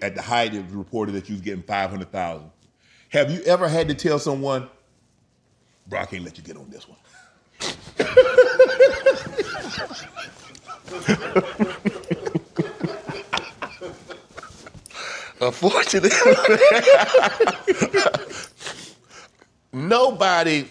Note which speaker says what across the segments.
Speaker 1: at the height it was reported that you was getting 500,000. Have you ever had to tell someone, bro, I can't let you get on this one?
Speaker 2: Unfortunately, nobody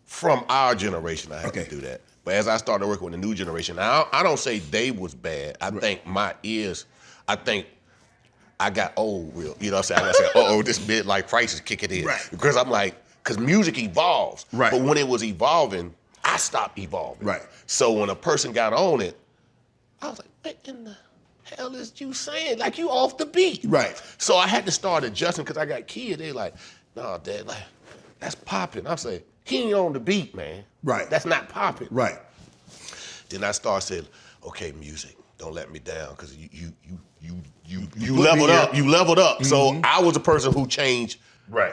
Speaker 2: from our generation I had to do that. But as I started working with the new generation, I don't say they was bad. I think my ears, I think I got old real. You know what I'm saying? I said, this midlife crisis kicking in.
Speaker 1: Right.
Speaker 2: Because I'm like, because music evolves.
Speaker 1: Right.
Speaker 2: But when it was evolving, I stopped evolving.
Speaker 1: Right.
Speaker 2: So when a person got on it, I was like, what in the hell is you saying? Like, you off the beat.
Speaker 1: Right.
Speaker 2: So I had to start adjusting because I got kids. They like, no, Dad, like, that's popping. I say, he ain't on the beat, man.
Speaker 1: Right.
Speaker 2: That's not popping.
Speaker 1: Right.
Speaker 2: Then I started saying, okay, music, don't let me down, because you
Speaker 1: put
Speaker 2: leveled
Speaker 1: me
Speaker 2: up.
Speaker 1: in.
Speaker 2: You leveled up.
Speaker 1: Mm-hmm.
Speaker 2: So I was a person who changed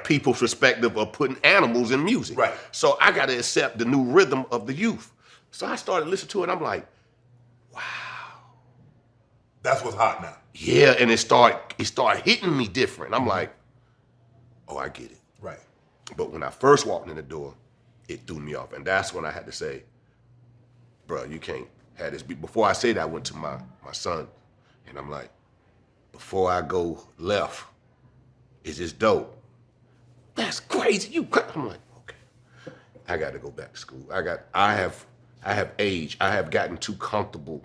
Speaker 2: people's perspective of putting animals in music.
Speaker 1: Right.
Speaker 2: So I got to accept the new rhythm of the youth. So I started listening to it, and I'm like, wow.
Speaker 1: That's what's hot now.
Speaker 2: Yeah, and it started hitting me different. I'm like, oh, I get it.
Speaker 1: Right.
Speaker 2: But when I first walked in the door, it threw me off. And that's when I had to say, bro, you can't have this beat. Before I say that, I went to my son, and I'm like, before I go left, is this dope? That's crazy. I'm like, okay. I got to go back to school. I have aged. I have gotten too comfortable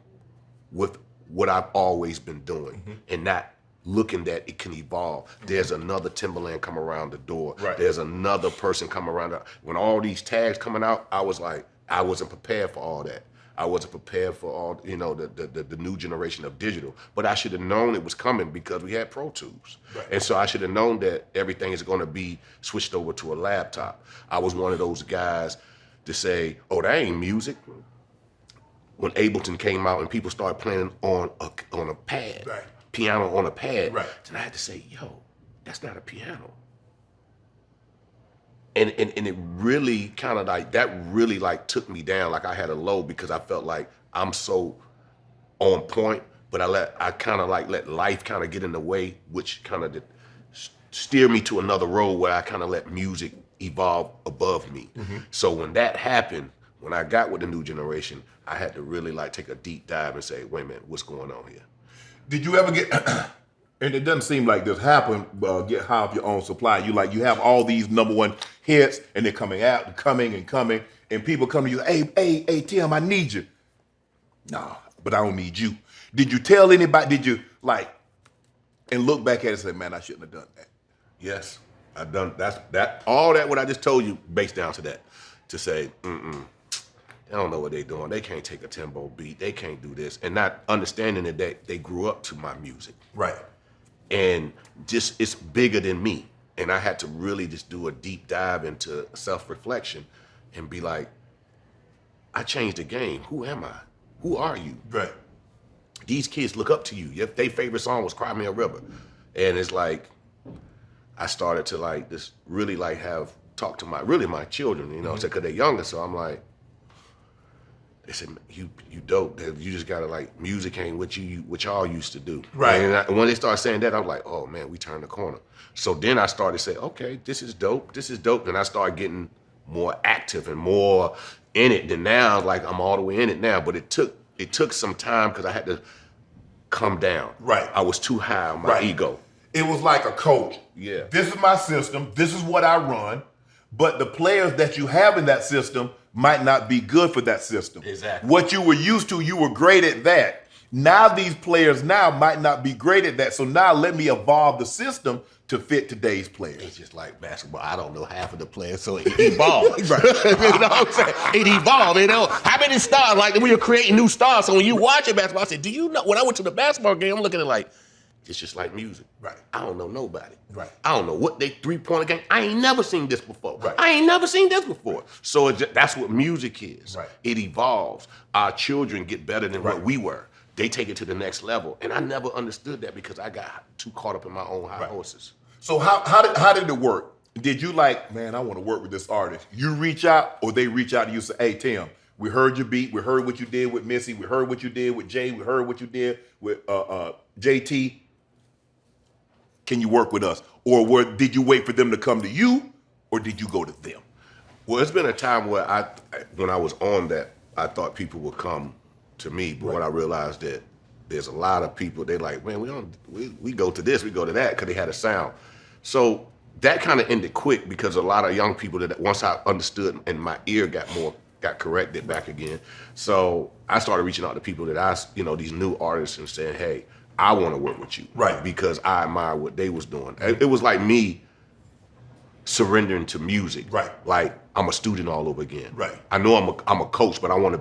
Speaker 2: with what I've always been doing and not looking that it can evolve. There's another Timbaland come around the door.
Speaker 1: Right.
Speaker 2: There's another person come around. When all these tags coming out, I was like, I wasn't prepared for all that. I wasn't prepared for all, the new generation of digital. But I should have known it was coming because we had Pro Tools. Right. And so I should have known that everything is going to be switched over to a laptop. I was one of those guys to say, oh, that ain't music. When Ableton came out and people started playing on a pad, piano on a pad, then I had to say, yo, that's not a piano. And it really kind of like, that really like took me down. Like I had a low because I felt like I'm so on point, but I kind of like let life kind of get in the way, which kind of steer me to another road where I kind of let music evolve above me. So when that happened, when I got with the new generation, I had to really like take a deep dive and say, wait a minute, what's going on here?
Speaker 1: Did you ever get, and it doesn't seem like this happened, get high off your own supply. You have all these #1 hits and they're coming, and people come to you, hey, Tim, I need you. No, but I don't need you. Did you tell anybody, did you and look back at it and say, man, I shouldn't have done that?
Speaker 2: Yes, I've done all that what I just told you based down to that. To say, they don't know what they're doing. They can't take a tempo beat. They can't do this. And not understanding that they grew up to my music.
Speaker 1: Right.
Speaker 2: And just, it's bigger than me. And I had to really just do a deep dive into self-reflection and be like, I changed the game. Who am I? Who are you?
Speaker 1: Right.
Speaker 2: These kids look up to you. If their favorite song was Cry Me a River. And it's like, I started to like just really like talk to my children, because they're younger. So I'm like, they said, you dope. You just gotta like, music ain't what y'all used to do.
Speaker 1: Right.
Speaker 2: And when they started saying that, I was like, oh man, we turned the corner. So then I started to say, okay, this is dope. This is dope. And I started getting more active and more in it than now. Like I'm all the way in it now. But it took some time because I had to come down.
Speaker 1: Right.
Speaker 2: I was too high on my ego.
Speaker 1: It was like a coach.
Speaker 2: Yeah.
Speaker 1: This is my system. This is what I run. But the players that you have in that system might not be good for that system.
Speaker 2: Exactly.
Speaker 1: What you were used to, you were great at that. Now these players might not be great at that. So now let me evolve the system to fit today's players.
Speaker 2: It's just like basketball. I don't know half of the players, so it evolved. You know what I'm saying? It evolved. How many stars? Like we were creating new stars. So when you watch it basketball, I said, do you know? When I went to the basketball game, I'm looking at it like, it's just like music.
Speaker 1: Right.
Speaker 2: I don't know nobody.
Speaker 1: Right.
Speaker 2: I don't know what they 3-pointer game. I ain't never seen this before.
Speaker 1: Right.
Speaker 2: I ain't never seen this before. So that's what music is.
Speaker 1: Right.
Speaker 2: It evolves. Our children get better than what we were. They take it to the next level. And I never understood that because I got too caught up in my own high horses.
Speaker 1: So how did it work? Did you like, man, I want to work with this artist? You reach out or they reach out to you and say, hey, Tim, We heard your beat. We heard what you did with Missy. We heard what you did with Jay. We heard what you did with JT. Can you work with us? Or did you wait for them to come to you, or did you go to them?
Speaker 2: Well, it's been a time where when I was on that, I thought people would come to me, but when I realized that there's a lot of people, they like, man, we go to this, we go to that, because they had a sound. So that kind of ended quick because a lot of young people that once I understood and my ear got corrected back again. So I started reaching out to people that these new artists and saying, hey, I want to work with you.
Speaker 1: Right.
Speaker 2: Because I admire what they was doing. It was like me surrendering to music.
Speaker 1: Right.
Speaker 2: Like I'm a student all over again.
Speaker 1: Right.
Speaker 2: I know I'm a coach, but I want to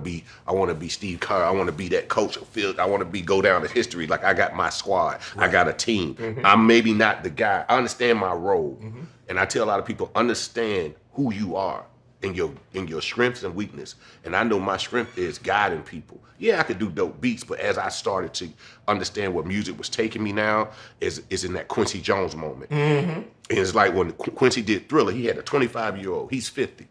Speaker 2: be Steve Kerr. I want to be that coach of field. I want to go down to history. Like I got my squad. Right. I got a team. Mm-hmm. I'm maybe not the guy. I understand my role. Mm-hmm. And I tell a lot of people, understand who you are and your strengths and weakness. And I know my strength is guiding people. Yeah, I could do dope beats, but as I started to understand where music was taking me now, is in that Quincy Jones moment. Mm-hmm. And it's like when Quincy did Thriller, he had a 25-year-old, he's 50.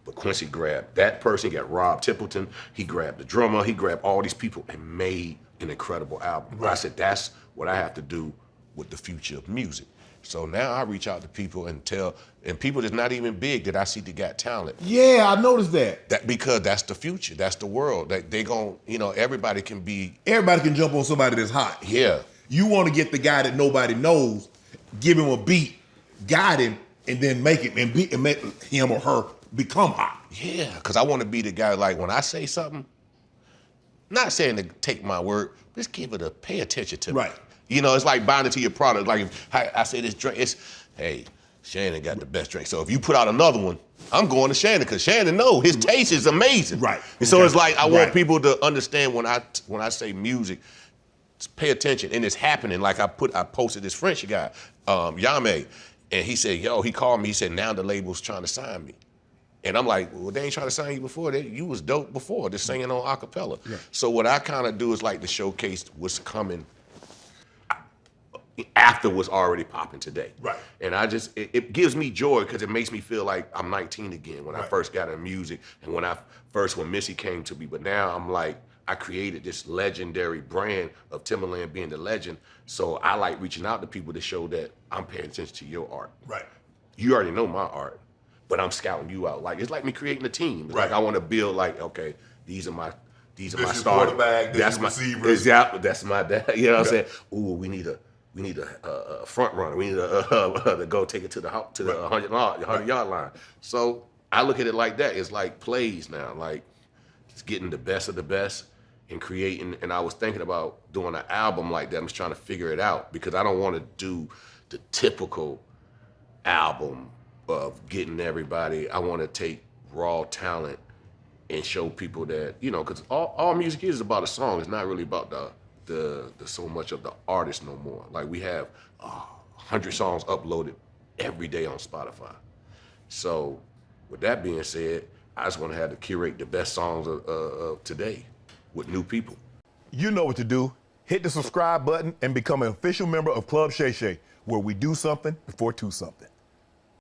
Speaker 2: But Quincy grabbed that person, he got Rob Templeton, he grabbed the drummer, he grabbed all these people and made an incredible album. Right. I said, that's what I have to do with the future of music. So now I reach out to people and people that's not even big that I see that got talent.
Speaker 1: Yeah, I noticed that.
Speaker 2: Because that's the future, that's the world. They gon', everybody can
Speaker 1: jump on somebody that's hot.
Speaker 2: Yeah.
Speaker 1: You want to get the guy that nobody knows, give him a beat, guide him, and then make him or her become hot.
Speaker 2: Yeah, because I want to be the guy, like when I say something, not saying to take my word, just pay attention to me.
Speaker 1: Right.
Speaker 2: It's like buying into your product. Like if I say this drink, hey, Shannon got the best drink. So if you put out another one, I'm going to Shannon because Shannon knows his taste is amazing.
Speaker 1: Right.
Speaker 2: And so it's like I want people to understand when I say music, pay attention, and it's happening. Like I posted this French guy, Yame, and he said, he called me. He said, now the label's trying to sign me. And I'm like, well, they ain't trying to sign you before. You was dope before, just singing on a cappella. Yeah. So what I kind of do is like to showcase what's coming after what's already popping today.
Speaker 1: Right.
Speaker 2: And it gives me joy because it makes me feel like I'm 19 again when I first got in music and when Missy came to me. But now I'm like, I created this legendary brand of Timbaland being the legend. So I like reaching out to people to show that I'm paying attention to your art.
Speaker 1: Right.
Speaker 2: You already know my art, but I'm scouting you out. Like, it's like me creating a team. It's like I want to build like, okay, these are my starters.
Speaker 1: Quarterback, this is receiver.
Speaker 2: Exactly, that's my dad. You know what I'm saying? Ooh, we need a front runner. We need to go take it to the 100-yard line. So I look at it like that. It's like plays now. Like it's getting the best of the best and creating. And I was thinking about doing an album like that. I'm just trying to figure it out because I don't want to do the typical album of getting everybody. I want to take raw talent and show people that, because all music is about a song. It's not really about the so much of the artist no more. Like we have 100 songs uploaded every day on Spotify. So with that being said, I just want to have to curate the best songs of today with new people.
Speaker 1: You know what to do. Hit the subscribe button and become an official member of Club Shay Shay, where we do something before two something.